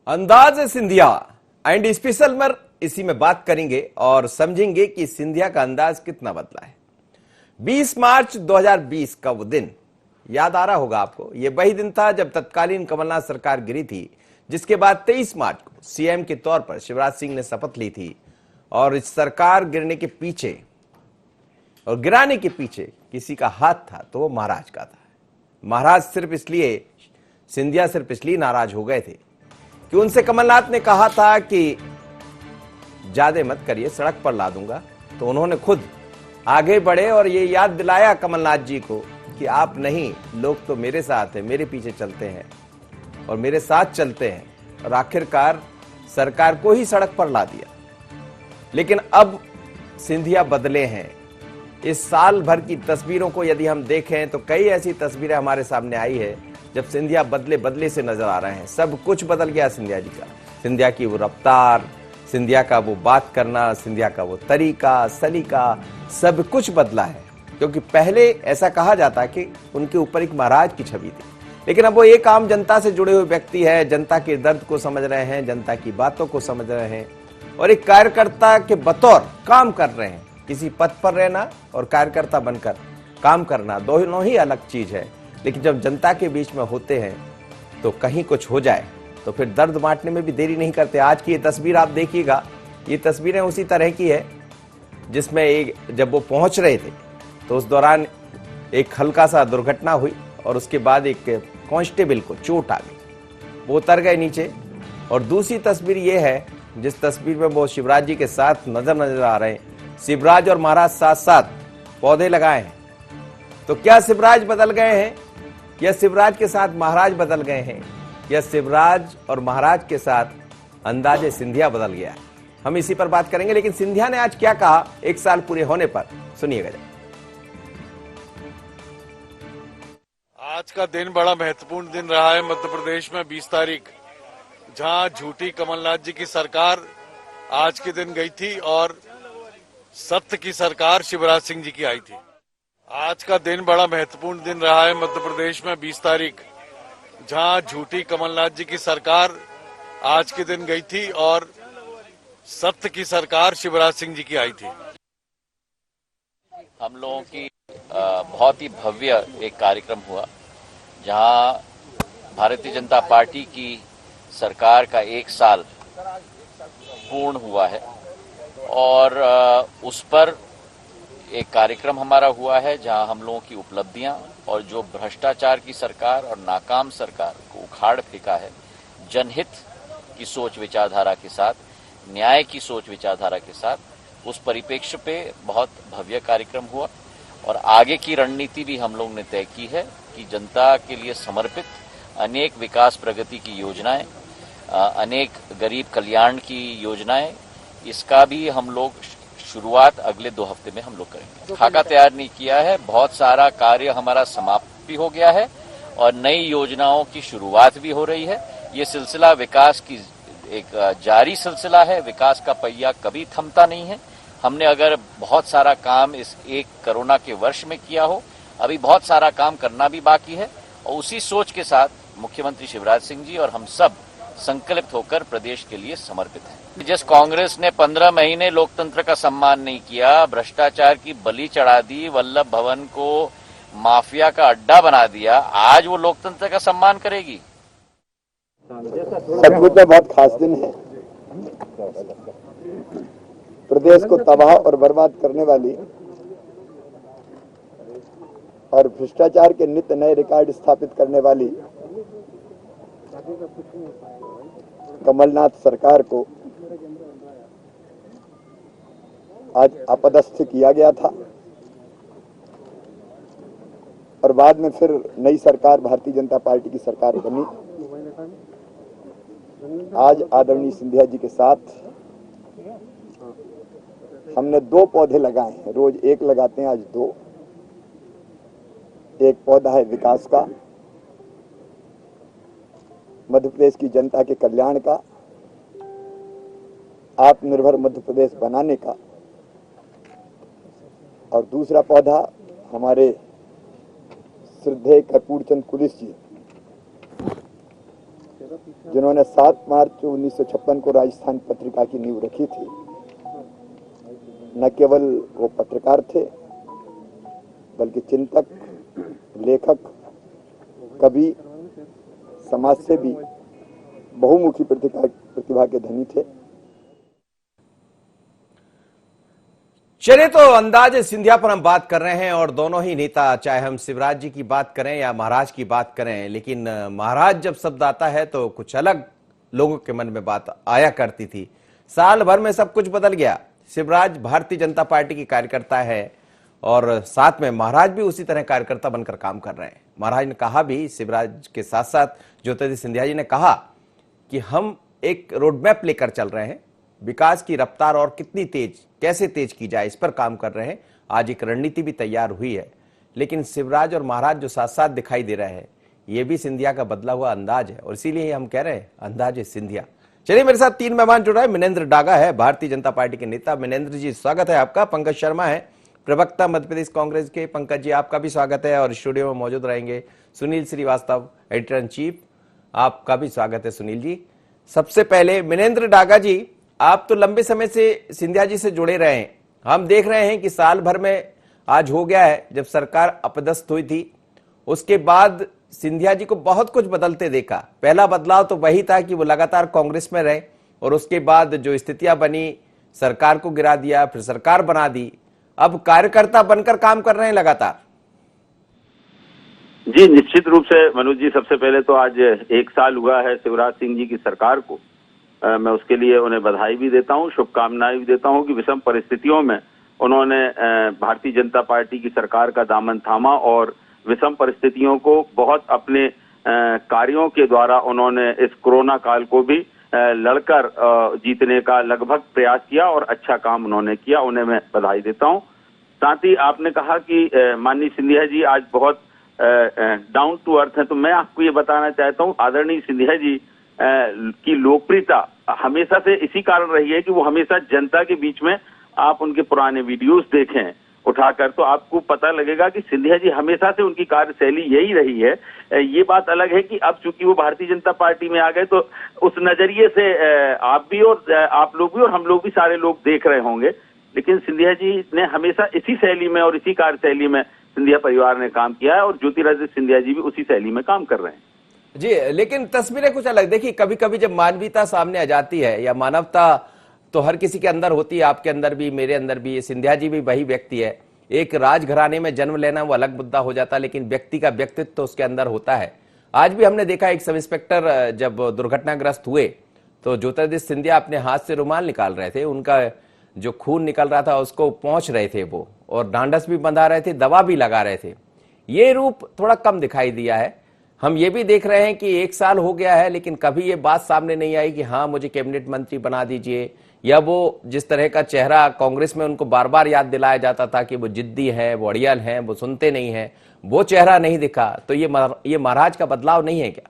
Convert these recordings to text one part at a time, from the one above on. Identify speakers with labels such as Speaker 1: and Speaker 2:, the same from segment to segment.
Speaker 1: अंदाज Scindia and special में इसी में बात करेंगे और समझेंगे कि सिंधिया का अंदाज कितना बदला है। 20 मार्च 2020 का वो दिन याद आ रहा होगा आपको। ये वही दिन था जब तत्कालीन कमलनाथ सरकार गिरी थी, जिसके बाद 23 मार्च को सीएम के तौर पर शिवराज सिंह ने शपथ ली थी। और इस सरकार गिरने के पीछे और गिराने के पीछे किसी का हाथ था तो वो महाराज का था। महाराज सिंधिया सिर्फ इसलिए नाराज हो गए थे कि उनसे कमलनाथ ने कहा था कि ज्यादा मत करिए, सड़क पर ला दूंगा। तो उन्होंने खुद आगे बढ़े और ये याद दिलाया कमलनाथ जी को कि आप नहीं, लोग तो मेरे साथ हैं, मेरे पीछे चलते हैं और मेरे साथ चलते हैं। और आखिरकार सरकार को ही सड़क पर ला दिया। लेकिन अब सिंधिया बदले हैं। इस साल भर की तस्वीरों को यदि हम देखें तो कई ऐसी तस्वीरें हमारे सामने आई है जब सिंधिया बदले बदले से नजर आ रहे हैं। सब कुछ बदल गया सिंधिया जी का। सिंधिया की वो रफ्तार, सिंधिया का वो बात करना, सिंधिया का वो तरीका, सलीका, सब कुछ बदला है। क्योंकि पहले ऐसा कहा जाता कि उनके ऊपर एक महाराज की छवि थी, लेकिन अब वो एक आम जनता से जुड़े हुए व्यक्ति है, जनता के दर्द को समझ रहे हैं, जनता की बातों को समझ रहे हैं और एक कार्यकर्ता के बतौर काम कर रहे हैं। किसी पद पर रहना और कार्यकर्ता बनकर काम करना दोनों ही अलग चीज है। लेकिन जब जनता के बीच में होते हैं तो कहीं कुछ हो जाए तो फिर दर्द बांटने में भी देरी नहीं करते। आज की ये तस्वीर आप देखिएगा, ये तस्वीरें उसी तरह की है जिसमें जब वो पहुंच रहे थे तो उस दौरान एक हल्का सा दुर्घटना हुई और उसके बाद एक कांस्टेबल को चोट आ गई, वो उतर गए नीचे। और दूसरी तस्वीर ये है जिस तस्वीर में वो शिवराज जी के साथ नजर आ रहे हैं। शिवराज और महाराज साथ साथ पौधे लगाए हैं। तो क्या शिवराज बदल गए हैं या शिवराज के साथ महाराज बदल गए हैं या शिवराज और महाराज के साथ अंदाजे सिंधिया बदल गया है? हम इसी पर बात करेंगे। लेकिन सिंधिया ने आज क्या कहा एक साल पूरे होने पर, सुनिएगा।
Speaker 2: आज का दिन बड़ा महत्वपूर्ण दिन रहा है मध्य प्रदेश में। 20 तारीख, जहां झूठी कमलनाथ जी की सरकार आज के दिन गई थी और सत्य की सरकार शिवराज सिंह जी की आई थी। आज का दिन बड़ा महत्वपूर्ण दिन रहा है मध्य प्रदेश में। 20 तारीख, जहां झूठी कमलनाथ जी की सरकार आज के दिन गई थी और सत्य की सरकार शिवराज सिंह जी की आई थी।
Speaker 3: हम लोगों की बहुत ही भव्य एक कार्यक्रम हुआ, जहां भारतीय जनता पार्टी की सरकार का 1 साल पूर्ण हुआ है और उस पर एक कार्यक्रम हमारा हुआ है जहां हम लोगों की उपलब्धियां और जो भ्रष्टाचार की सरकार और नाकाम सरकार को उखाड़ फेंका है, जनहित की सोच विचारधारा के साथ, न्याय की सोच विचारधारा के साथ, उस परिप्रेक्ष्य पे बहुत भव्य कार्यक्रम हुआ। और आगे की रणनीति भी हम लोग ने तय की है कि जनता के लिए समर्पित अनेक विकास प्रगति की योजनाएं, अनेक गरीब कल्याण की योजनाएं, इसका भी हम लोग शुरुआत अगले 2 हफ्ते में हम लोग करेंगे। खाका तैयार नहीं किया है, बहुत सारा कार्य हमारा समाप्त भी हो गया है और नई योजनाओं की शुरुआत भी हो रही है। ये सिलसिला विकास की एक जारी सिलसिला है। विकास का पहिया कभी थमता नहीं है। हमने अगर बहुत सारा काम इस एक कोरोना के वर्ष में किया हो, अभी बहुत सारा काम करना भी बाकी है और उसी सोच के साथ मुख्यमंत्री शिवराज सिंह जी और हम सब संकल्पित होकर प्रदेश के लिए समर्पित हैं। जिस कांग्रेस ने 15 महीने लोकतंत्र का सम्मान नहीं किया, भ्रष्टाचार की बलि चढ़ा दी, वल्लभ भवन को माफिया का अड्डा बना दिया, आज वो लोकतंत्र का सम्मान करेगी?
Speaker 4: सचमुच में बहुत खास दिन है। प्रदेश को तबाह और बर्बाद करने वाली और भ्रष्टाचार के नित्य नए रिकॉर्ड स्थापित करने वाली कमलनाथ सरकार को आज अपदस्थ किया गया था और बाद में फिर नई सरकार भारतीय जनता पार्टी की सरकार बनी। आज आदरणीय सिंधिया जी के साथ हमने 2 पौधे लगाए हैं। रोज 1 लगाते हैं, आज 2। एक पौधा है विकास का, मध्य प्रदेश की जनता के कल्याण का, आत्मनिर्भर मध्य प्रदेश बनाने का, और दूसरा पौधा हमारे श्रद्धेय कर्पूर चंद कुलिस जी जिन्होंने 7 मार्च 1956 को राजस्थान पत्रिका की नींव रखी थी, न केवल वो पत्रकार थे बल्कि चिंतक, लेखक, कवि, समाज से भी बहुमुखी प्रतिभा के धनी थे।
Speaker 1: चलिए, तो अंदाज सिंधिया पर हम बात कर रहे हैं और दोनों ही नेता, चाहे हम शिवराज जी की बात करें या महाराज की बात करें, लेकिन महाराज जब शब्द आता है तो कुछ अलग लोगों के मन में बात आया करती थी। साल भर में सब कुछ बदल गया। शिवराज भारतीय जनता पार्टी की कार्यकर्ता है और साथ में महाराज भी उसी तरह कार्यकर्ता बनकर काम कर रहे हैं। महाराज ने कहा भी, शिवराज के साथ साथ ज्योतिरादित्य सिंधिया जी ने कहा कि हम एक रोडमैप लेकर चल रहे हैं, विकास की रफ्तार और कितनी तेज, कैसे तेज की जाए, इस पर काम कर रहे हैं। आज एक रणनीति भी तैयार हुई है। लेकिन शिवराज और महाराज जो साथ साथ दिखाई दे रहे हैं, ये भी सिंधिया का बदला हुआ अंदाज है और इसीलिए हम कह रहे हैं अंदाज है सिंधिया। चलिए, मेरे साथ 3 मेहमान जुड़ रहे हैं। मिनेंद्र डागा है, भारतीय जनता पार्टी के नेता। मिनेंद्र जी, स्वागत है आपका। पंकज शर्मा है, प्रवक्ता मध्य प्रदेश कांग्रेस के। पंकज जी, आपका भी स्वागत है और स्टूडियो में मौजूद रहेंगे Sunil Srivastava, editor in chief. आपका भी स्वागत है सुनील जी। सबसे पहले मिनेंद्र डागा जी, आप तो लंबे समय से सिंधिया जी से जुड़े रहे हैं। हम देख रहे हैं कि साल भर में आज हो गया है जब सरकार अपदस्थ हुई थी, उसके बाद सिंधिया जी को बहुत कुछ बदलते देखा। पहला बदलाव तो वही था कि वो लगातार कांग्रेस में रहे और उसके बाद जो स्थितियां बनी, सरकार को गिरा दिया, फिर सरकार बना दी। अब कार्यकर्ता बनकर काम कर रहे हैं लगातार।
Speaker 5: जी, निश्चित रूप से मनोज जी, सबसे पहले तो आज 1 साल हुआ है शिवराज सिंह जी की सरकार को। मैं उसके लिए उन्हें बधाई भी देता हूं, शुभकामनाएं भी देता हूं कि विषम परिस्थितियों में उन्होंने भारतीय जनता पार्टी की सरकार का दामन थामा और विषम परिस्थितियों को बहुत अपने कार्यों के द्वारा उन्होंने इस कोरोना काल को भी लड़कर जीतने का लगभग प्रयास किया और अच्छा काम उन्होंने किया। उन्हें मैं बधाई देता हूं। साथ ही आपने कहा कि माननीय सिंधिया जी आज बहुत डाउन टू अर्थ है, तो मैं आपको ये बताना चाहता हूं, आदरणीय सिंधिया जी की लोकप्रियता हमेशा से इसी कारण रही है कि वो हमेशा जनता के बीच में, आप उनके पुराने वीडियोस देखें उठाकर तो आपको पता लगेगा कि सिंधिया जी हमेशा से उनकी कार्यशैली यही रही है। ये बात अलग है कि अब चूंकि वो भारतीय जनता पार्टी में आ गए तो उस नजरिए से आप भी और आप लोग भी और हम लोग भी सारे लोग देख रहे होंगे, लेकिन सिंधिया जी ने हमेशा इसी शैली में और इसी कार्यशैली में सिंधिया परिवार ने काम किया है और ज्योतिरादित्य सिंधिया जी भी उसी शैली में काम कर रहे हैं।
Speaker 1: जी, लेकिन तस्वीरें कुछ अलग। देखिए, कभी कभी जब मानवीयता सामने आ जाती है या मानवता तो हर किसी के अंदर होती है, आपके अंदर भी, मेरे अंदर भी। सिंधिया जी भी वही व्यक्ति है। एक राजघराने में जन्म लेना वो अलग मुद्दा हो जाता है, लेकिन व्यक्ति का व्यक्तित्व तो उसके अंदर होता है। आज भी हमने देखा एक सब इंस्पेक्टर जब दुर्घटनाग्रस्त हुए तो ज्योतिरादित्य सिंधिया अपने हाथ से रुमाल निकाल रहे थे, उनका जो खून निकल रहा था उसको पहुंच रहे थे वो, और ढांढस भी बंधा रहे थे, दवा भी लगा रहे थे। ये रूप थोड़ा कम दिखाई दिया है। हम ये भी देख रहे हैं कि 1 साल हो गया है लेकिन कभी ये बात सामने नहीं आई कि हाँ मुझे कैबिनेट मंत्री बना दीजिए, या वो जिस तरह का चेहरा कांग्रेस में उनको बार बार याद दिलाया जाता था कि वो जिद्दी हैं, वो अड़ियल हैं, वो सुनते नहीं हैं, वो चेहरा नहीं दिखा। तो ये महाराज का बदलाव नहीं है क्या?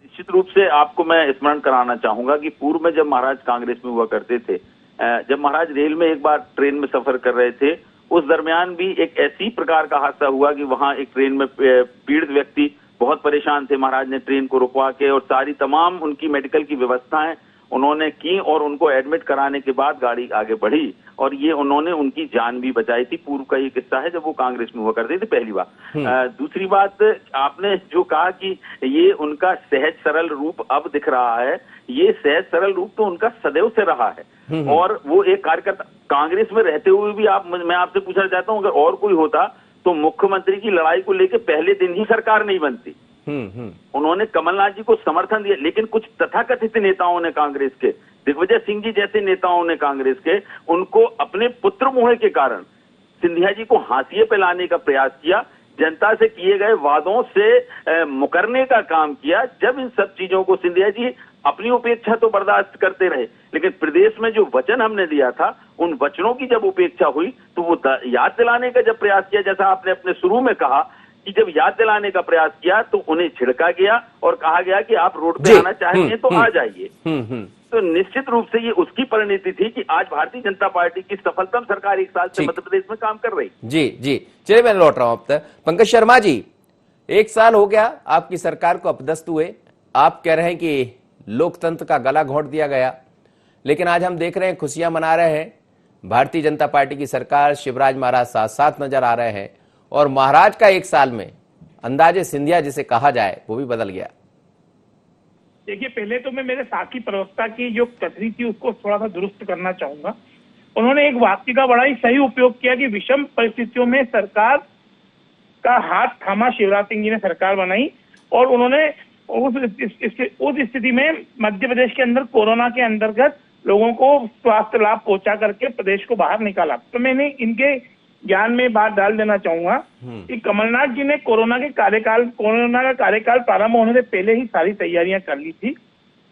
Speaker 5: निश्चित रूप से आपको मैं स्मरण कराना चाहूंगा कि पूर्व में जब महाराज कांग्रेस में हुआ करते थे, जब महाराज रेल में एक बार ट्रेन में सफर कर रहे थे, उस दरमियान भी एक ऐसी प्रकार का हादसा हुआ कि वहां एक ट्रेन में पीड़ित व्यक्ति बहुत परेशान थे। महाराज ने ट्रेन को रुकवा के और सारी तमाम उनकी मेडिकल की व्यवस्थाएं उन्होंने की और उनको एडमिट कराने के बाद गाड़ी आगे बढ़ी और ये उन्होंने उनकी जान भी बचाई थी। पूर्व का ये किस्सा है जब वो कांग्रेस में हुआ करते थे पहली बार। दूसरी बात, आपने जो कहा कि ये उनका सहज सरल रूप अब दिख रहा है, ये सहज सरल रूप तो उनका सदैव से रहा है। और वो एक कार्यकर्ता कांग्रेस में रहते हुए भी मैं आपसे पूछना चाहता हूं, अगर और कोई होता तो मुख्यमंत्री की लड़ाई को लेकर पहले दिन ही सरकार नहीं बनती। उन्होंने कमलनाथ जी को समर्थन दिया, लेकिन कुछ तथाकथित नेताओं ने कांग्रेस के, दिग्विजय सिंह जी जैसे नेताओं ने कांग्रेस के, उनको अपने पुत्र मोह के कारण सिंधिया जी को हाशिए पे लाने का प्रयास किया, जनता से किए गए वादों से मुकरने का काम किया। जब इन सब चीजों को सिंधिया जी अपनी उपेक्षा तो बर्दाश्त करते रहे, लेकिन प्रदेश में जो वचन हमने दिया था उन वचनों की जब उपेक्षा हुई तो वो याद दिलाने का जब प्रयास किया, जैसा आपने अपने शुरू में कहा कि जब याद दिलाने का प्रयास किया तो उन्हें छिड़का गया और कहा गया कि आप रोड पे आना चाहते हैं तो आ जाइए। तो निश्चित रूप से ये उसकी परिणति थी कि आज भारतीय जनता पार्टी की सफलतम सरकार 1 साल से मध्य प्रदेश में काम कर रही।
Speaker 1: जी जी, चलिए मैं लौट रहा हूं अब तक। पंकज शर्मा जी, 1 साल हो गया आपकी सरकार को अपदस्थ हुए, आप कह रहे हैं कि लोकतंत्र का गला घोंट दिया गया, लेकिन आज हम देख रहे हैं, खुशियां मना रहे हैं, भारतीय जनता पार्टी की सरकार, शिवराज महाराज साथ साथ नजर आ रहे हैं और महाराज का एक साल में अंदाजे सिंधिया जिसे कहा जाए वो भी बदल गया।
Speaker 6: देखिए, पहले तो मैं मेरे साथी प्रवक्ता की जो कथनी थी उसको थोड़ा सा दुरुस्त करना चाहूंगा। उन्होंने एक वाक्य का बड़ा ही सही उपयोग किया कि विषम परिस्थितियों में सरकार का हाथ थामा शिवराज सिंह जी ने सरकार बनाई और उन्होंने उस स्थिति में मध्य प्रदेश के अंदर कोरोना के अंतर्गत लोगों को स्वास्थ्य लाभ पहुंचा करके प्रदेश को बाहर निकाला। तो मैंने इनके ज्ञान में बात डाल देना चाहूंगा कि कमलनाथ जी ने कोरोना का कार्यकाल प्रारंभ होने से पहले ही सारी तैयारियां कर ली थी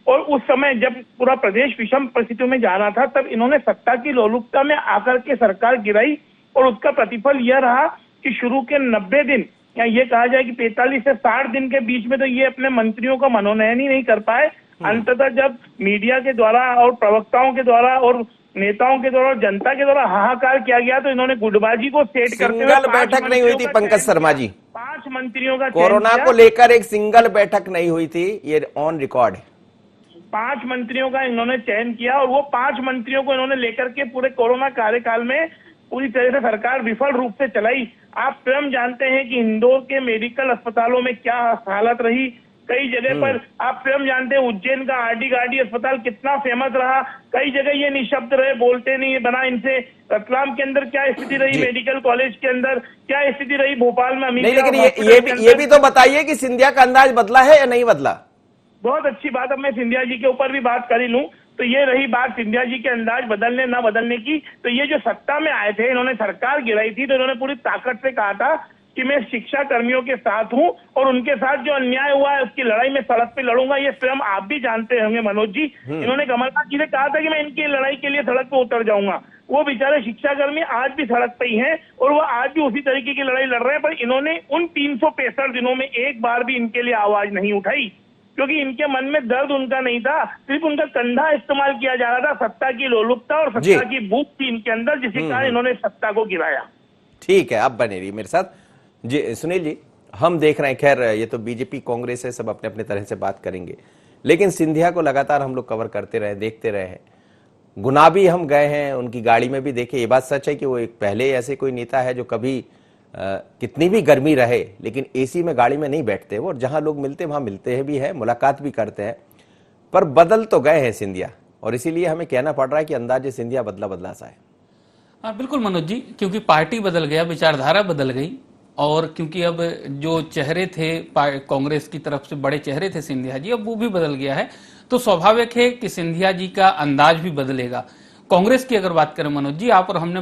Speaker 6: और उस समय जब पूरा प्रदेश विषम परिस्थितियों में जा रहा था तब इन्होंने सत्ता की लोलुपता में आकर के सरकार गिराई और उसका प्रतिफल यह रहा कि शुरू के 90 दिन या ये कहा जाए कि 45 से 60 दिन के बीच में तो ये अपने मंत्रियों का मनोनयन ही नहीं कर पाए। अंततः जब मीडिया के द्वारा और प्रवक्ताओं के द्वारा और नेताओं के द्वारा और जनता के द्वारा हाहाकार किया गया तो इन्होंने गुटबाजी को सेट करते हुए
Speaker 1: सिंगल बैठक नहीं हुई थी पंकज शर्मा जी,
Speaker 6: 5 मंत्रियों का
Speaker 1: कोरोना को लेकर एक सिंगल बैठक नहीं हुई थी, ये ऑन रिकॉर्ड है।
Speaker 6: 5 मंत्रियों का इन्होंने चयन किया और वो 5 मंत्रियों को इन्होंने लेकर के पूरे कोरोना कार्यकाल में पूरी तरह से सरकार विफल रूप से चलाई। आप स्वयं जानते हैं कि इंदौर के मेडिकल अस्पतालों में क्या हालत रही, कई जगह पर आप स्वयं जानते हैं उज्जैन का आरडी गार्डी अस्पताल कितना फेमस रहा, कई जगह ये निशब्द रहे, बोलते नहीं बना इनसे। रतलाम के अंदर क्या स्थिति रही, मेडिकल कॉलेज के अंदर क्या स्थिति रही, भोपाल में
Speaker 1: नहीं, लेकिन ये भी तो बताइए कि सिंधिया का अंदाज बदला है या नहीं बदला।
Speaker 6: बहुत अच्छी बात। अब मैं सिंधिया जी के ऊपर भी बात कर ही लूं तो ये रही बात सिंधिया जी के अंदाज बदलने ना बदलने की, तो ये जो सत्ता में आए थे, इन्होंने सरकार गिराई थी तो इन्होंने पूरी ताकत से कहा था कि मैं शिक्षा कर्मियों के साथ हूं और उनके साथ जो अन्याय हुआ है उसकी लड़ाई में सड़क पे लड़ूंगा। ये स्वयं आप भी जानते होंगे मनोज जी, इन्होंने कमलनाथ जी से कहा था कि मैं इनकी लड़ाई के लिए सड़क पे उतर जाऊंगा। वो बेचारे शिक्षाकर्मी आज भी सड़क पे ही हैं और वो आज भी उसी तरीके की लड़ाई लड़ रहे हैं, पर इन्होंने उन 365 दिनों में एक बार भी इनके लिए आवाज नहीं उठाई क्योंकि इनके मन में दर्द उनका नहीं था, सिर्फ उनका कंधा इस्तेमाल किया जा रहा था। सत्ता की लोलुपता और सत्ता की भूख थी इनके अंदर, जिसके कारण इन्होंने सत्ता को गिराया।
Speaker 1: ठीक है, आप बने रहिए मेरे साथ जी। सुनील जी, हम देख रहे हैं, खैर ये तो बीजेपी कांग्रेस है, सब अपने अपने तरह से बात करेंगे, लेकिन सिंधिया को लगातार हम लोग कवर करते रहे, देखते रहे हैं। गुना भी हम गए हैं, उनकी गाड़ी में भी देखे। ये बात सच है कि वो एक पहले ऐसे कोई नेता है जो कभी कितनी भी गर्मी रहे लेकिन एसी में गाड़ी में नहीं बैठते वो, और जहां लोग मिलते वहां मिलते हैं भी है, मुलाकात भी करते हैं, पर बदल तो गए हैं सिंधिया और इसीलिए हमें कहना पड़ रहा है कि अंदाजे सिंधिया बदला बदला सा है।
Speaker 7: हाँ बिल्कुल मनोज जी, क्योंकि पार्टी बदल गया, विचारधारा बदल गई और क्योंकि अब जो चेहरे थे कांग्रेस की तरफ से बड़े चेहरे थे सिंधिया जी, अब वो भी बदल गया है, तो स्वाभाविक है कि सिंधिया जी का अंदाज भी बदलेगा। कांग्रेस की अगर बात करें मनोज जी, आप और हमने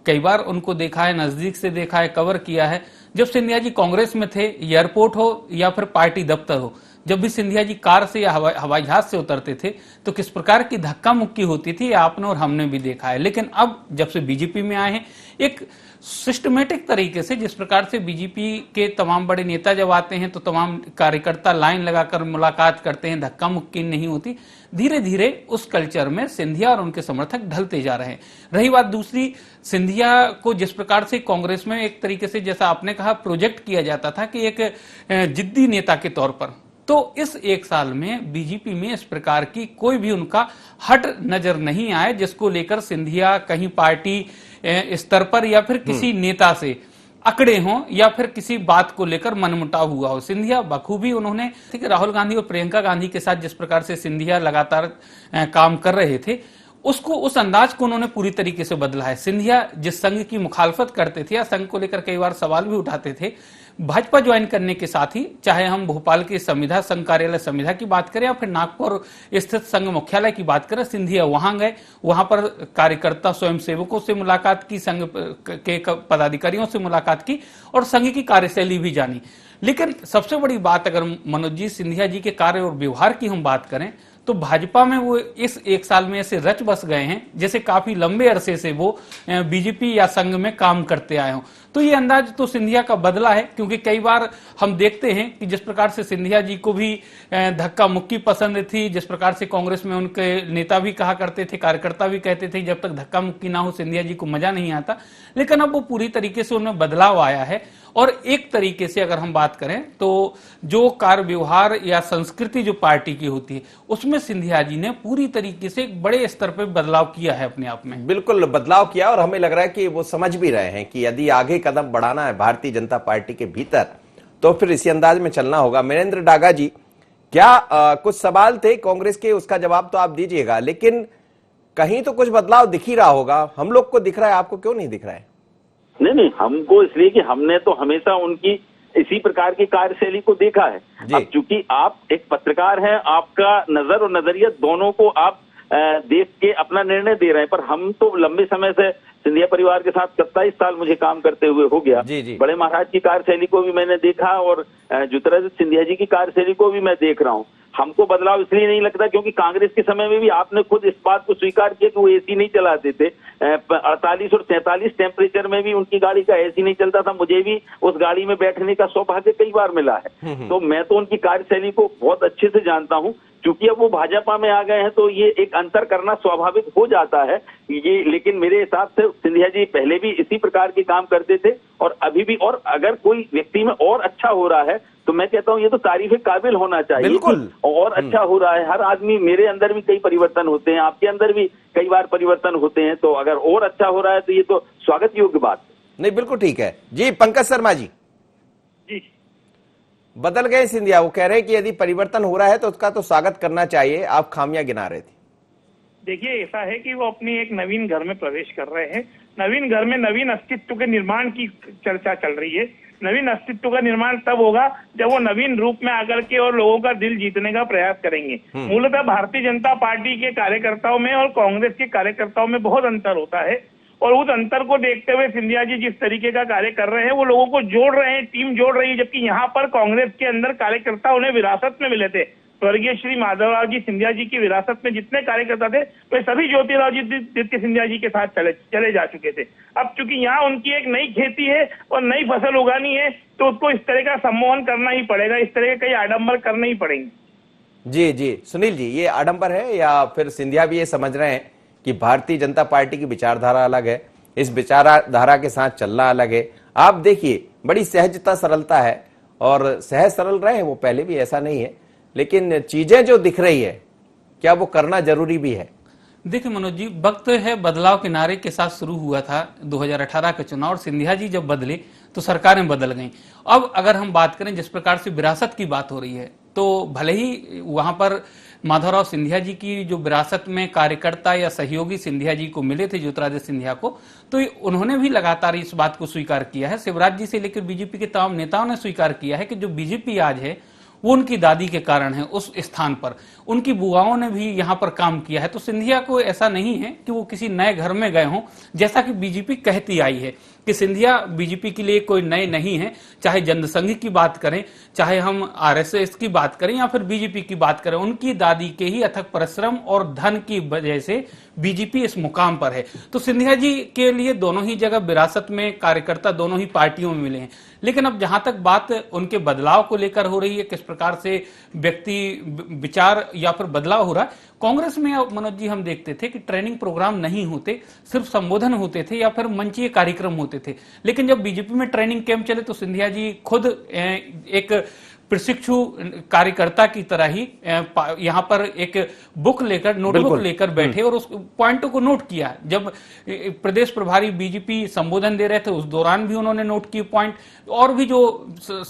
Speaker 7: कई बार उनको देखा है, नजदीक से देखा है, कवर किया है। जब सिंधिया जी कांग्रेस में थे, एयरपोर्ट हो या फिर पार्टी दफ्तर हो, जब भी सिंधिया जी कार से या हवाई जहाज से उतरते थे तो किस प्रकार की धक्का मुक्की होती थी, आपने और हमने भी देखा है। लेकिन अब जब से बीजेपी में आए हैं, एक सिस्टमेटिक तरीके से, जिस प्रकार से बीजेपी के तमाम बड़े नेता जब आते हैं तो तमाम कार्यकर्ता लाइन लगाकर मुलाकात करते हैं, धक्का मुक्की नहीं होती, धीरे धीरे उस कल्चर में सिंधिया और उनके समर्थक ढलते जा रहे हैं। रही बात दूसरी, सिंधिया को जिस प्रकार से कांग्रेस में एक तरीके से, जैसा आपने कहा, प्रोजेक्ट किया जाता था कि एक जिद्दी नेता के तौर पर, तो इस एक साल में बीजेपी में इस प्रकार की कोई भी उनका हट नजर नहीं आए जिसको लेकर सिंधिया कहीं पार्टी स्तर पर या फिर किसी नेता से अकड़े हों या फिर किसी बात को लेकर मनमुटाव हुआ हो। सिंधिया बखूबी उन्होंने, ठीक है, राहुल गांधी और प्रियंका गांधी के साथ जिस प्रकार से सिंधिया लगातार काम कर रहे थे, उसको, उस अंदाज को उन्होंने पूरी तरीके से बदला है। सिंधिया जिस संघ की मुखालफत करते थे या संघ को लेकर कई बार सवाल भी उठाते थे, भाजपा ज्वाइन करने के साथ ही, चाहे हम भोपाल के संविधा संघ कार्यालय संविधा की बात करें या फिर नागपुर स्थित संघ मुख्यालय की बात करें, सिंधिया वहां गए, वहां पर कार्यकर्ता स्वयंसेवकों से मुलाकात की, संघ के पदाधिकारियों से मुलाकात की और संघ की कार्यशैली भी जानी। लेकिन सबसे बड़ी बात, अगर मनोज जी सिंधिया जी के कार्य और व्यवहार की हम बात करें तो भाजपा में वो इस एक साल में ऐसे रच बस गए हैं जैसे काफी लंबे अरसे से वो बीजेपी या संघ में काम करते आए हों। तो ये अंदाज तो सिंधिया का बदला है, क्योंकि कई बार हम देखते हैं कि जिस प्रकार से सिंधिया जी को भी धक्का मुक्की पसंद थी, जिस प्रकार से कांग्रेस में उनके नेता भी कहा करते थे, कार्यकर्ता भी कहते थे जब तक धक्का मुक्की ना हो सिंधिया जी को मजा नहीं आता, लेकिन अब वो पूरी तरीके से उनमें बदलाव आया है और एक तरीके से अगर हम बात करें तो जो कार्य व्यवहार या संस्कृति जो पार्टी की होती है उसमें सिंधिया जी ने पूरी तरीके से एक बड़े स्तर पर बदलाव किया है अपने आप में।
Speaker 1: बिल्कुल बदलाव किया, और हमें लग रहा है कि वो समझ भी रहे हैं कि यदि आगे कदम बढ़ाना है भारतीय जनता पार्टी के भीतर तो फिर इसी अंदाज में चलना होगा। महेंद्र डागा जी, क्या कुछ सवाल थे कांग्रेस के, उसका जवाब तो आप दीजिएगा, लेकिन कहीं तो कुछ बदलाव दिख ही रहा होगा। हम लोग को दिख रहा है, आपको क्यों नहीं दिख रहा है?
Speaker 5: नहीं, हमको इसलिए कि हमने तो हमेशा उनकी इसी प्रकार की कार्यशैली को देखा है। अब चूंकि आप एक पत्रकार हैं, आपका नजर और नजरिया दोनों को आप देख के अपना निर्णय दे रहे हैं, पर हम तो लंबे समय से सिंधिया परिवार के साथ 27 साल मुझे काम करते हुए हो गया।
Speaker 1: जी।
Speaker 5: बड़े महाराज की कार्यशैली को भी मैंने देखा और ज्योतिरादित्य सिंधिया जी की कार्यशैली को भी मैं देख रहा हूँ। हमको बदलाव इसलिए नहीं लगता क्योंकि कांग्रेस के समय में भी आपने खुद इस बात को स्वीकार किया कि वो एसी नहीं चलाते थे। 48 और 43 टेम्परेचर में भी उनकी गाड़ी का एसी नहीं चलता था। मुझे भी उस गाड़ी में बैठने का सौभाग्य कई बार मिला है। तो मैं तो उनकी कार्यशैली को बहुत अच्छे से जानता हूँ। चूंकि अब वो भाजपा में आ गए हैं तो ये एक अंतर करना स्वाभाविक हो जाता है ये, लेकिन मेरे हिसाब से सिंधिया जी पहले भी इसी प्रकार के काम करते थे और अभी भी। और अगर कोई व्यक्ति में और अच्छा हो रहा है तो मैं कहता हूँ ये तो तारीफ काबिल होना चाहिए।
Speaker 1: बिल्कुल।
Speaker 5: और अच्छा हो रहा है, हर आदमी, मेरे अंदर भी कई परिवर्तन होते हैं, आपके अंदर भी कई बार परिवर्तन होते हैं, तो अगर और अच्छा हो रहा है तो ये तो स्वागत योग्य बात
Speaker 1: नहीं, बिल्कुल ठीक है जी। पंकज शर्मा जी, बदल गए सिंधिया, वो कह रहे हैं कि यदि परिवर्तन हो रहा है तो उसका तो स्वागत करना चाहिए, आप खामियां गिना रहे थे।
Speaker 6: देखिए, ऐसा है कि वो अपनी एक नवीन घर में प्रवेश कर रहे हैं। नवीन घर में नवीन अस्तित्व के निर्माण की चर्चा चल रही है। नवीन अस्तित्व का निर्माण तब होगा जब वो नवीन रूप में आकर के और लोगों का दिल जीतने का प्रयास करेंगे। मूलतः भारतीय जनता पार्टी के कार्यकर्ताओं में और कांग्रेस के कार्यकर्ताओं में बहुत अंतर होता है और उस अंतर को देखते हुए सिंधिया जी जिस तरीके का कार्य कर रहे हैं वो लोगों को जोड़ रहे हैं, टीम जोड़ रही है। जबकि यहाँ पर कांग्रेस के अंदर कार्यकर्ता उन्हें विरासत में मिले थे। स्वर्गीय श्री माधवराव जी सिंधिया जी की विरासत में जितने कार्यकर्ता थे वे सभी ज्योतिरादित्य सिंधिया जी के साथ चले जा चुके थे। अब चूंकि यहाँ उनकी एक नई खेती है और नई फसल उगानी है तो उसको इस तरह का सम्मोहन करना ही पड़ेगा, इस तरह के कई आडंबर करने ही पड़ेंगे।
Speaker 1: जी सुनील जी, ये आडंबर है या फिर सिंधिया भी ये समझ रहे हैं कि भारतीय जनता पार्टी की विचारधारा अलग है, इस विचारधारा के साथ चलना अलग है? आप देखिए, बड़ी सहजता सरलता है और सहज सरल रहे हैं वो पहले भी, ऐसा नहीं है, लेकिन चीजें जो दिख रही है क्या वो करना जरूरी भी है?
Speaker 7: देखिए मनोज जी, वक्त है बदलाव के नारे के साथ शुरू हुआ था 2018 का चुनाव और सिंधिया जी जब बदले तो सरकारें बदल गईं। अब अगर हम बात करें जिस प्रकार से विरासत की बात हो रही है तो भले ही वहां पर माधवराव सिंधिया जी की जो विरासत में कार्यकर्ता या सहयोगी सिंधिया जी को मिले थे, ज्योतिरादित्य सिंधिया को, तो उन्होंने भी लगातार इस बात को स्वीकार किया है। शिवराज जी से लेकर बीजेपी के तमाम नेताओं ने स्वीकार किया है कि जो बीजेपी आज है वो उनकी दादी के कारण है। उस स्थान पर उनकी बुआओं ने भी यहाँ पर काम किया है। तो सिंधिया को ऐसा नहीं है कि वो किसी नए घर में गए हों, जैसा कि बीजेपी कहती आई है कि सिंधिया बीजेपी के लिए कोई नए नहीं है। चाहे जनसंघ की बात करें, चाहे हम आरएसएस की बात करें या फिर बीजेपी की बात करें, उनकी दादी के ही अथक परिश्रम और धन की वजह से बीजेपी इस मुकाम पर है। तो सिंधिया जी के लिए दोनों ही जगह विरासत में कार्यकर्ता दोनों ही पार्टियों में मिले हैं। लेकिन अब जहां तक बात उनके बदलाव को लेकर हो रही है, किस प्रकार से व्यक्ति विचार या फिर बदलाव हो रहा है, कांग्रेस में मनोज जी हम देखते थे कि ट्रेनिंग प्रोग्राम नहीं होते, सिर्फ संबोधन होते थे या फिर मंचीय कार्यक्रम होते थे। लेकिन जब बीजेपी में ट्रेनिंग कैंप चले तो सिंधिया जी खुद एक प्रशिक्षु कार्यकर्ता की तरह ही यहाँ पर एक बुक लेकर, नोटबुक लेकर बैठे और उस पॉइंटों को नोट किया। जब प्रदेश प्रभारी बीजेपी संबोधन दे रहे थे उस दौरान भी उन्होंने नोट किए पॉइंट, और भी जो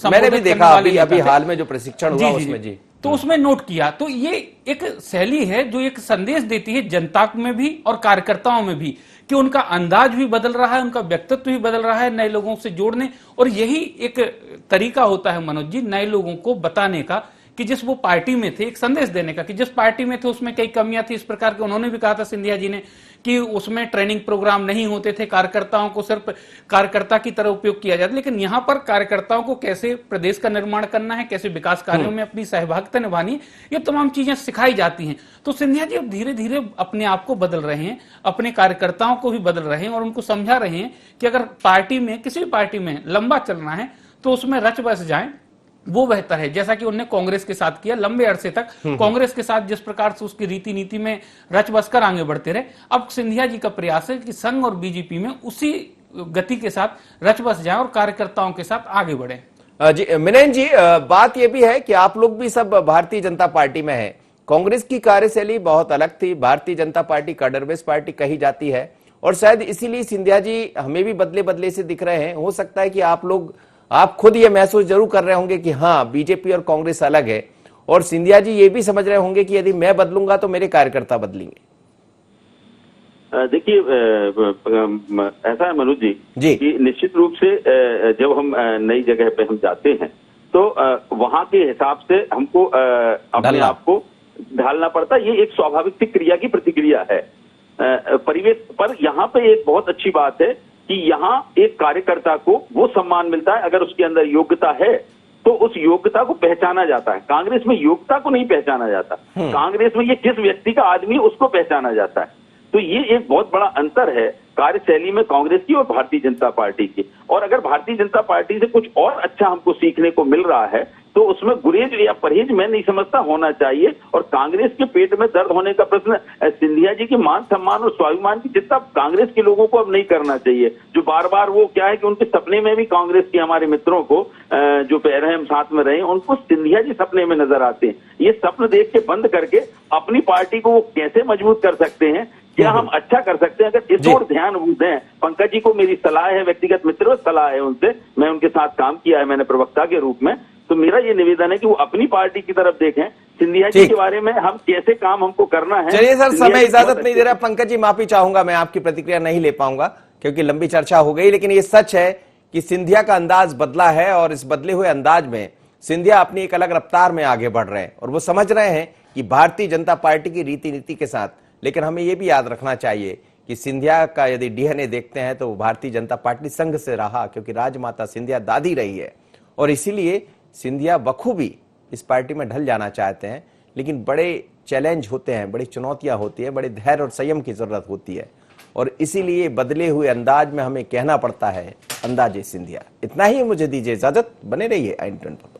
Speaker 1: मैंने भी देखा अभी हाल में जो प्रशिक्षण हुआ उसमें जी,
Speaker 7: तो उसमें नोट किया। तो ये एक शैली है जो एक संदेश देती है जनता में भी और कार्यकर्ताओं में भी कि उनका अंदाज भी बदल रहा है, उनका व्यक्तित्व भी बदल रहा है नए लोगों से जोड़ने। और यही एक तरीका होता है मनोज जी नए लोगों को बताने का कि जिस वो पार्टी में थे, एक संदेश देने का कि जिस पार्टी में थे उसमें कई कमियां थी। इस प्रकार के उन्होंने भी कहा था सिंधिया जी ने कि उसमें ट्रेनिंग प्रोग्राम नहीं होते थे, कार्यकर्ताओं को सिर्फ कार्यकर्ता की तरह उपयोग किया जाता। लेकिन यहां पर कार्यकर्ताओं को कैसे प्रदेश का निर्माण करना है, कैसे विकास कार्यों में अपनी सहभागिता निभानी है, ये तमाम चीजें सिखाई जाती हैं। तो सिंधिया जी अब धीरे धीरे अपने आप को बदल रहे हैं, अपने कार्यकर्ताओं को भी बदल रहे हैं और उनको समझा रहे हैं कि अगर पार्टी में, किसी भी पार्टी में लंबा चलना है तो उसमें रच बस जाएं, वो बेहतर है। जैसा कि उन्होंने कांग्रेस के साथ किया, लंबे अरसे तक कांग्रेस के साथ जिस प्रकार से उसकी रीति नीति में रच बस कर आगे बढ़ते रहे। अब सिंधिया जी का प्रयास है कि संघ और बीजेपी में उसी गति के साथ रच बस जाएं और कार्यकर्ताओं के साथ आगे बढ़ें।
Speaker 1: जी मिनेन जी, बात यह भी है कि आप लोग भी सब भारतीय जनता पार्टी में हैं। कांग्रेस की कार्यशैली बहुत अलग थी, भारतीय जनता पार्टी कैडरबेस पार्टी कही जाती है और शायद इसीलिए सिंधिया जी हमें भी बदले बदले से दिख रहे हैं। हो सकता है कि आप खुद ये महसूस जरूर कर रहे होंगे कि हाँ, बीजेपी और कांग्रेस अलग है, और सिंधिया जी ये भी समझ रहे होंगे कि यदि मैं बदलूंगा तो मेरे कार्यकर्ता बदलेंगे।
Speaker 5: देखिए, ऐसा है मनोज जी कि निश्चित रूप से जब हम नई जगह पे हम जाते हैं तो वहां के हिसाब से हमको अपने आप को ढालना पड़ता है। ये एक स्वाभाविक सी क्रिया की प्रतिक्रिया है परिवेश पर। यहाँ पे एक बहुत अच्छी बात है कि यहाँ एक कार्यकर्ता को वो सम्मान मिलता है अगर उसके अंदर योग्यता है तो उस योग्यता को पहचाना जाता है। कांग्रेस में योग्यता को नहीं पहचाना जाता, कांग्रेस में ये किस व्यक्ति का आदमी उसको पहचाना जाता है। तो ये एक बहुत बड़ा अंतर है कार्यशैली में कांग्रेस की और भारतीय जनता पार्टी की। और अगर भारतीय जनता पार्टी से कुछ और अच्छा हमको सीखने को मिल रहा है तो उसमें गुरेज या परहेज मैं नहीं समझता होना चाहिए। और कांग्रेस के पेट में दर्द होने का प्रश्न सिंधिया जी के मान सम्मान और स्वाभिमान की चिंता कांग्रेस के लोगों को अब नहीं करना चाहिए। जो बार बार वो क्या है कि उनके सपने में भी कांग्रेस के हमारे मित्रों को जो रहे हम साथ में रहे उनको सिंधिया जी सपने में नजर आते हैं। ये सपन देख के बंद करके अपनी पार्टी को वो कैसे मजबूत कर सकते हैं, क्या हम अच्छा कर सकते हैं, अगर इस ओर ध्यान दें। पंकज जी को मेरी सलाह है, व्यक्तिगत मित्र सलाह है उनसे, मैं उनके साथ काम किया है मैंने प्रवक्ता के रूप में, तो मेरा ये निवेदन है कि वो अपनी पार्टी की तरफ देखें। सिंधिया जी के बारे में हम कैसे काम हमको करना है।
Speaker 1: चलिए सर, समय इजाजत नहीं दे रहा। पंकज जी माफी चाहूंगा, मैं आपकी प्रतिक्रिया नहीं ले पाऊंगा क्योंकि लंबी चर्चा हो गई, लेकिन ये सच है कि सिंधिया का अंदाज बदला है और इस बदले हुए अंदाज में सिंधिया अपनी एक अलग रफ्तार में आगे बढ़ रहे हैं और वो समझ रहे हैं कि भारतीय जनता पार्टी की रीति नीति के साथ। लेकिन हमें यह भी याद रखना चाहिए कि सिंधिया का यदि डीएनए देखते हैं तो भारतीय जनता पार्टी संघ से रहा, क्योंकि राजमाता सिंधिया दादी रही है और इसीलिए सिंधिया बखूबी इस पार्टी में ढल जाना चाहते हैं। लेकिन बड़े चैलेंज होते हैं, बड़ी चुनौतियां होती है, बड़े धैर्य और संयम की जरूरत होती है और इसीलिए बदले हुए अंदाज में हमें कहना पड़ता है अंदाजे सिंधिया। इतना ही मुझे दीजिए इजाजत, बने रहिए IN 10 पर।